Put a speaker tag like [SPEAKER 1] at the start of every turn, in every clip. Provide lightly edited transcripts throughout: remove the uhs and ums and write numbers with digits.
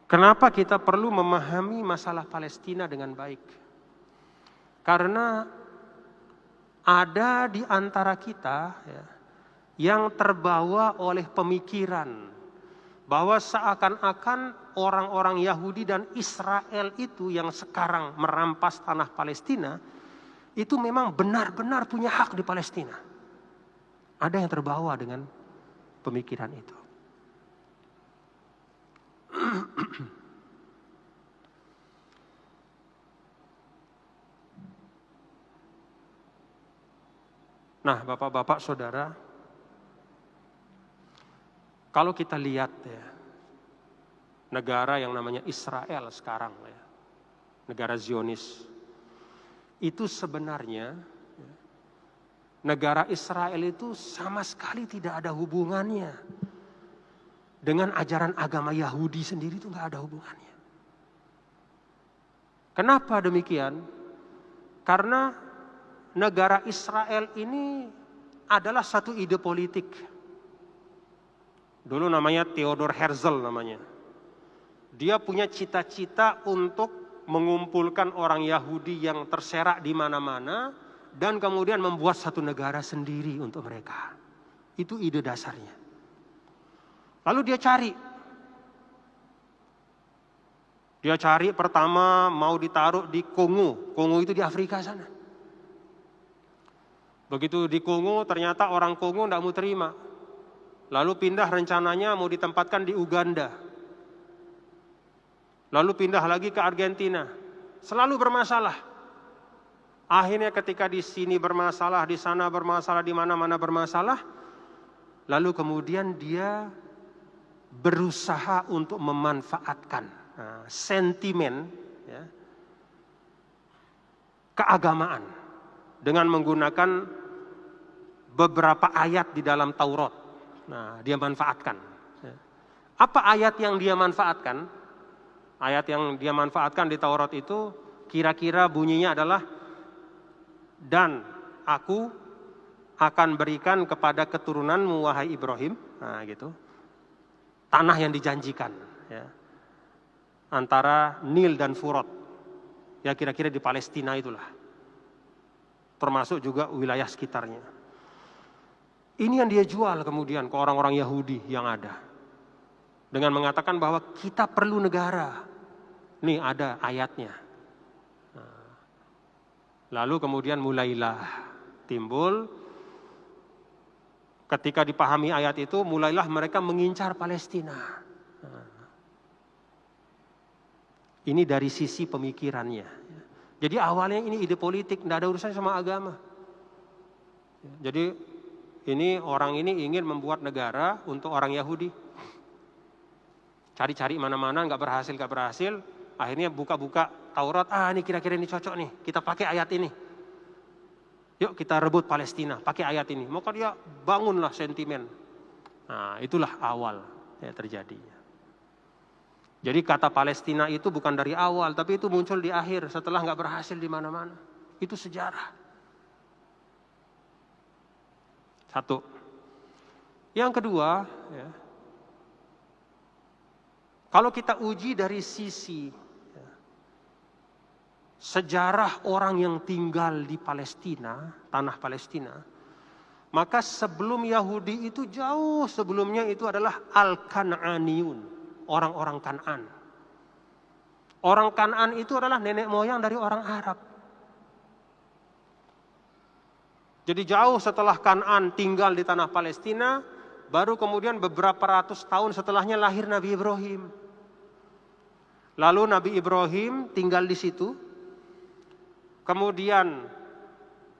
[SPEAKER 1] Kenapa kita perlu memahami masalah Palestina dengan baik? Karena ada di antara kita ya, yang terbawa oleh pemikiran bahwa seakan-akan orang-orang Yahudi dan Israel itu yang sekarang merampas tanah Palestina itu memang benar-benar punya hak di Palestina. Ada yang terbawa dengan pemikiran itu. Nah, Bapak-bapak, Saudara, kalau kita lihat ya, negara yang namanya Israel sekarang ya, negara Zionis, itu sebenarnya negara Israel itu sama sekali tidak ada hubungannya dengan ajaran agama Yahudi sendiri, itu nggak ada hubungannya. Kenapa demikian? Karena negara Israel ini adalah satu ide politik. Dulu namanya Theodor Herzl namanya. Dia punya cita-cita untuk mengumpulkan orang Yahudi yang terserak di mana-mana dan kemudian membuat satu negara sendiri untuk mereka. Itu ide dasarnya. Lalu dia cari pertama mau ditaruh di Kongo. Kongo itu di Afrika sana. Begitu di Kongo ternyata orang Kongo tidak mau terima. Lalu pindah rencananya mau ditempatkan di Uganda. Lalu pindah lagi ke Argentina. Selalu bermasalah. Akhirnya ketika di sini bermasalah, di sana bermasalah, di mana-mana bermasalah. Lalu kemudian dia berusaha untuk memanfaatkan sentimen ya, keagamaan dengan menggunakan beberapa ayat di dalam Taurat. Nah, dia manfaatkan. Apa ayat yang dia manfaatkan? Ayat yang dia manfaatkan di Taurat itu kira-kira bunyinya adalah, dan aku akan berikan kepada keturunanmu wahai Ibrahim, nah gitu, tanah yang dijanjikan ya, antara Nil dan Furat, ya kira-kira di Palestina itulah, termasuk juga wilayah sekitarnya. Ini yang dia jual kemudian ke orang-orang Yahudi yang ada, dengan mengatakan bahwa kita perlu negara. Nih ada ayatnya. Lalu kemudian mulailah timbul, ketika dipahami ayat itu, mulailah mereka mengincar Palestina. Ini dari sisi pemikirannya. Jadi awalnya ini ide politik, tidak ada urusannya sama agama. Jadi ini orang ini ingin membuat negara untuk orang Yahudi. Cari-cari mana-mana, nggak berhasil. Akhirnya buka-buka Taurat, ini kira-kira ini cocok nih, kita pakai ayat ini. Yuk kita rebut Palestina, pakai ayat ini. Maka dia bangunlah sentimen. Nah, itulah awal ya terjadi. Jadi kata Palestina itu bukan dari awal, tapi itu muncul di akhir setelah nggak berhasil di mana-mana. Itu sejarah. Satu. Yang kedua, ya, kalau kita uji dari sisi sejarah orang yang tinggal di Palestina, tanah Palestina, maka sebelum Yahudi itu jauh sebelumnya itu adalah Al-Kan'aniyun, orang-orang Kan'an. Orang Kan'an itu adalah nenek moyang dari orang Arab. Jadi jauh setelah Kan'an tinggal di tanah Palestina, baru kemudian beberapa ratus tahun setelahnya lahir Nabi Ibrahim. Lalu Nabi Ibrahim tinggal di situ. Kemudian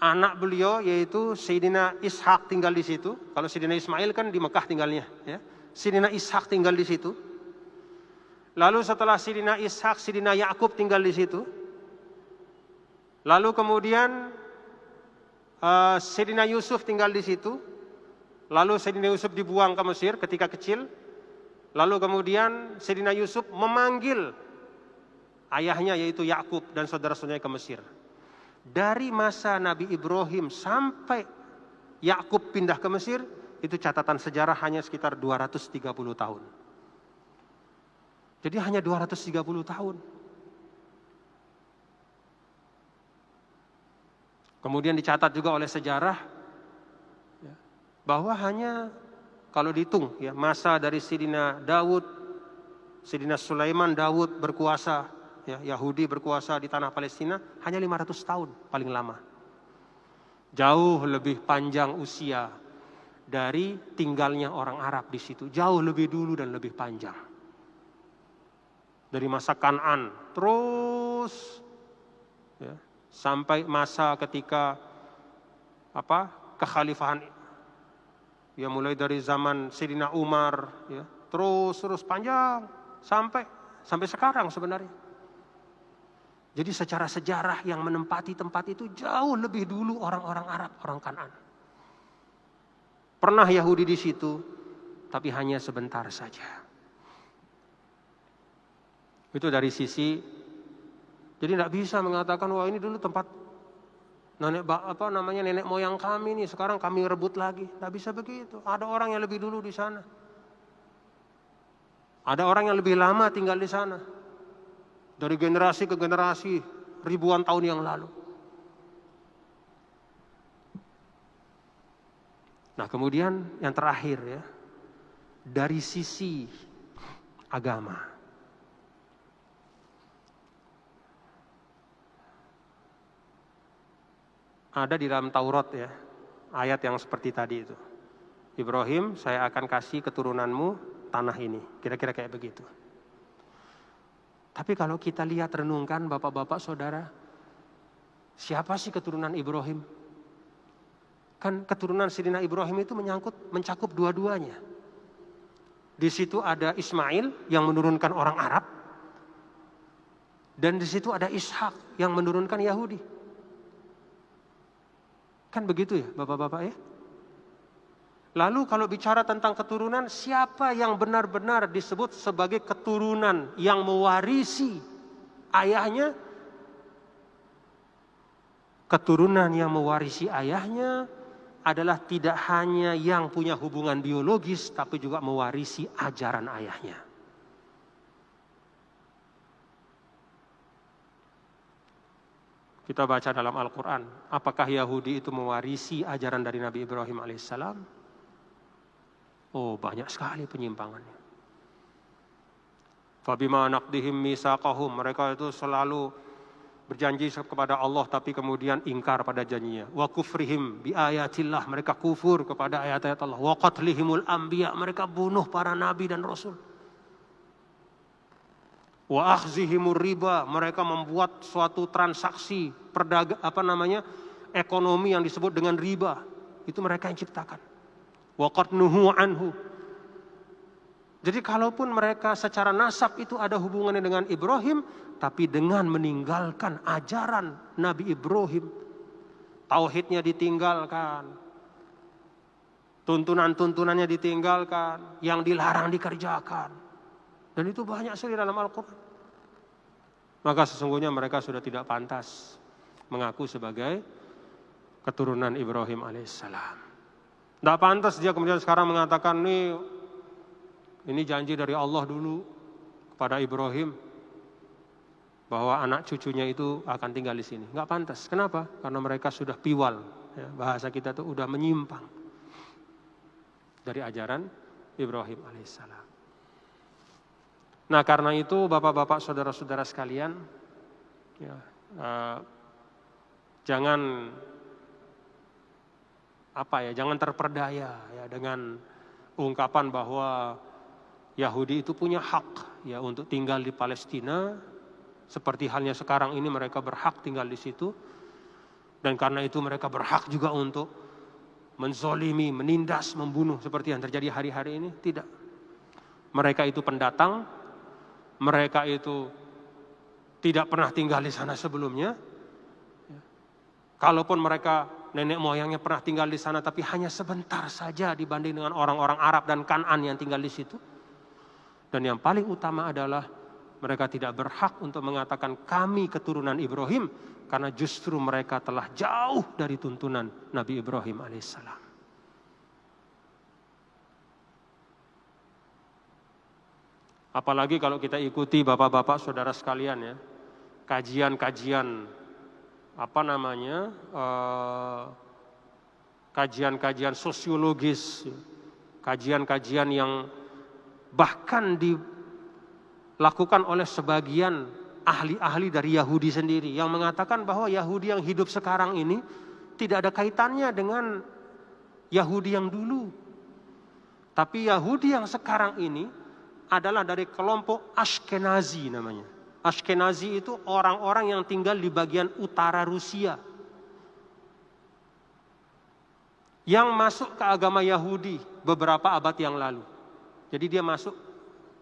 [SPEAKER 1] anak beliau yaitu Sayyidina Ishak tinggal di situ. Kalau Sayyidina Ismail kan di Mekah tinggalnya, ya. Sayyidina Ishak tinggal di situ. Lalu setelah Sayyidina Ishak, Sayyidina Yakub tinggal di situ. Lalu kemudian Sayyidina Yusuf tinggal di situ. Lalu Sayyidina Yusuf dibuang ke Mesir ketika kecil. Lalu kemudian Sayyidina Yusuf memanggil ayahnya yaitu Yakub dan saudara-saudaranya ke Mesir. Dari masa Nabi Ibrahim sampai Yakub pindah ke Mesir, itu catatan sejarah hanya sekitar 230 tahun. Jadi hanya 230 tahun. Kemudian dicatat juga oleh sejarah bahwa hanya kalau dihitung ya masa dari Sidina Daud, Sidina Sulaiman, Daud berkuasa, ya, Yahudi berkuasa di tanah Palestina hanya 500 tahun paling lama. Jauh lebih panjang usia dari tinggalnya orang Arab di situ, jauh lebih dulu dan lebih panjang. Dari masa Kan'an terus ya, sampai masa ketika kekhalifahan ya mulai dari zaman Sayyidina Umar ya terus panjang sampai sekarang sebenarnya. Jadi secara sejarah yang menempati tempat itu jauh lebih dulu orang-orang Arab, orang Kan'an. Pernah Yahudi di situ, tapi hanya sebentar saja. Itu dari sisi, jadi tidak bisa mengatakan wah ini dulu tempat nenek moyang kami nih, sekarang kami rebut lagi. Tidak bisa begitu. Ada orang yang lebih dulu di sana. Ada orang yang lebih lama tinggal di sana. Dari generasi ke generasi, ribuan tahun yang lalu. Nah kemudian yang terakhir ya, dari sisi agama. Ada di dalam Taurat ya, ayat yang seperti tadi itu. Ibrahim, saya akan kasih keturunanmu tanah ini. Kira-kira kayak begitu. Tapi kalau kita lihat renungkan bapak-bapak saudara, siapa sih keturunan Ibrahim? Kan keturunan Sayyidina Ibrahim itu mencakup dua-duanya. Di situ ada Ismail yang menurunkan orang Arab. Dan di situ ada Ishak yang menurunkan Yahudi. Kan begitu ya bapak-bapak ya. Lalu kalau bicara tentang keturunan, siapa yang benar-benar disebut sebagai keturunan yang mewarisi ayahnya? Keturunan yang mewarisi ayahnya adalah tidak hanya yang punya hubungan biologis, tapi juga mewarisi ajaran ayahnya. Kita baca dalam Al-Quran, apakah Yahudi itu mewarisi ajaran dari Nabi Ibrahim alaihissalam? Oh, banyak sekali penyimpangannya. Fabima naqdihim mitsaqahum, mereka itu selalu berjanji kepada Allah tapi kemudian ingkar pada janjinya. Wa kufrihim bi ayatillah, mereka kufur kepada ayat-ayat Allah. Wa qatlihimul anbiya, mereka bunuh para nabi dan rasul. Wa akhzihimur riba, mereka membuat suatu transaksi ekonomi yang disebut dengan riba. Itu mereka yang ciptakan. Wa qad nuhu anhu. Jadi kalaupun mereka secara nasab itu ada hubungannya dengan Ibrahim, tapi dengan meninggalkan ajaran Nabi Ibrahim, tauhidnya ditinggalkan, tuntunan-tuntunannya ditinggalkan, yang dilarang dikerjakan. Dan itu banyak sekali dalam Al-Quran. Maka sesungguhnya mereka sudah tidak pantas mengaku sebagai keturunan Ibrahim alaihissalam. Tidak pantas dia kemudian sekarang mengatakan ini janji dari Allah dulu kepada Ibrahim bahwa anak cucunya itu akan tinggal di sini. Nggak pantas. Kenapa? Karena mereka sudah piwal. Ya, bahasa kita itu udah menyimpang dari ajaran Ibrahim alaihissalam. Nah karena itu bapak-bapak saudara-saudara sekalian, ya, jangan terperdaya ya dengan ungkapan bahwa Yahudi itu punya hak ya untuk tinggal di Palestina, seperti halnya sekarang ini mereka berhak tinggal di situ, dan karena itu mereka berhak juga untuk menzolimi, menindas, membunuh seperti yang terjadi hari-hari ini. Tidak, mereka itu pendatang. Mereka itu tidak pernah tinggal di sana sebelumnya. Kalaupun mereka nenek moyangnya pernah tinggal di sana, tapi hanya sebentar saja dibanding dengan orang-orang Arab dan Kan'an yang tinggal di situ. Dan yang paling utama adalah mereka tidak berhak untuk mengatakan kami keturunan Ibrahim, karena justru mereka telah jauh dari tuntunan Nabi Ibrahim alaihissalam. Apalagi kalau kita ikuti bapak-bapak saudara sekalian ya, kajian-kajian kajian-kajian sosiologis, kajian-kajian yang bahkan dilakukan oleh sebagian ahli-ahli dari Yahudi sendiri yang mengatakan bahwa Yahudi yang hidup sekarang ini tidak ada kaitannya dengan Yahudi yang dulu. Tapi Yahudi yang sekarang ini adalah dari kelompok Ashkenazi namanya. Ashkenazi itu orang-orang yang tinggal di bagian utara Rusia, yang masuk ke agama Yahudi beberapa abad yang lalu. Jadi dia masuk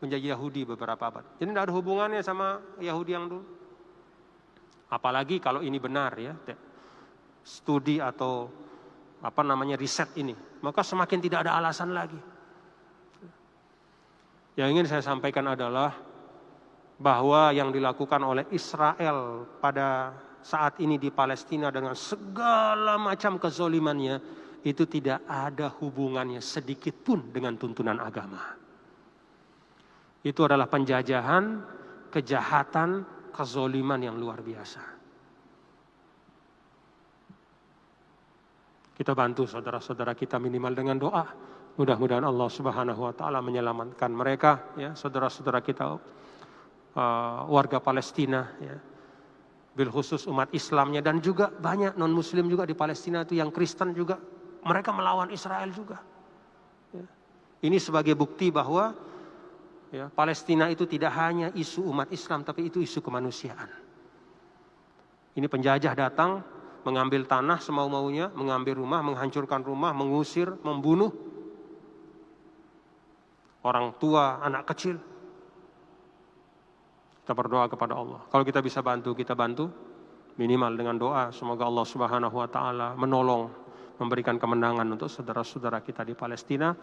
[SPEAKER 1] menjadi Yahudi beberapa abad. Jadi tidak ada hubungannya sama Yahudi yang dulu. Apalagi kalau ini benar ya, studi atau riset ini, maka semakin tidak ada alasan lagi. Yang ingin saya sampaikan adalah bahwa yang dilakukan oleh Israel pada saat ini di Palestina dengan segala macam kezolimannya itu tidak ada hubungannya sedikit pun dengan tuntunan agama. Itu adalah penjajahan, kejahatan, kezoliman yang luar biasa. Kita bantu saudara-saudara kita minimal dengan doa. Mudah-mudahan Allah Subhanahu wa taala menyelamatkan mereka ya, saudara-saudara kita warga Palestina ya. Bil khusus umat Islamnya dan juga banyak non muslim juga di Palestina itu yang Kristen juga, mereka melawan Israel juga. Ya. Ini sebagai bukti bahwa ya, Palestina itu tidak hanya isu umat Islam tapi itu isu kemanusiaan. Ini penjajah datang mengambil tanah semau-maunya, mengambil rumah, menghancurkan rumah, mengusir, membunuh orang tua, anak kecil. Kita berdoa kepada Allah. Kalau kita bisa bantu, kita bantu. Minimal dengan doa. Semoga Allah Subhanahu wa taala menolong, memberikan kemenangan untuk saudara-saudara kita di Palestina.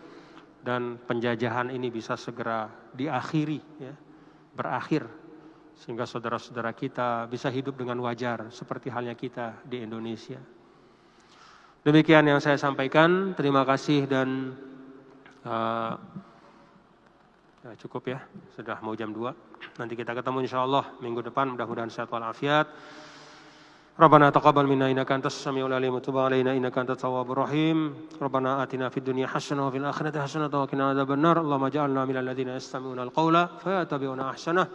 [SPEAKER 1] Dan penjajahan ini bisa segera diakhiri, ya, berakhir. Sehingga saudara-saudara kita bisa hidup dengan wajar seperti halnya kita di Indonesia. Demikian yang saya sampaikan. Terima kasih dan ya, cukup ya, sudah mau jam 2. Nanti kita ketemu insyaallah minggu depan, mudah-mudahan sehat walafiat. Rabbana taqabbal minna innaka antas samiul alim wa tub alaina innaka antat tawwabur rahim. Rabbana atina fid dunya hasanah wa fil akhirati hasanah wa qina adzabannar. Allahumma ja'alna minal ladzina yastami'una al-qaula fayattabi'una ahsanah.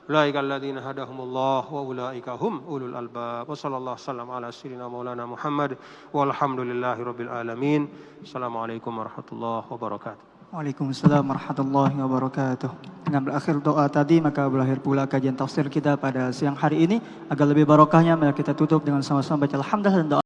[SPEAKER 1] Ulaika alladzina hadahumullah wa ulaika hum ulul albab. Wa sallallahu sallam ala sayyidina maulana Muhammad walhamdulillahi rabbil alamin. Assalamualaikum warahmatullahi wabarakatuh.
[SPEAKER 2] Waalaikumsalam warahmatullahi wabarakatuh. Dengan berakhir doa tadi, maka berakhir pula kajian tafsir kita pada siang hari ini. Agar lebih barokahnya, mari kita tutup dengan sama-sama baca alhamdulillah dan doa.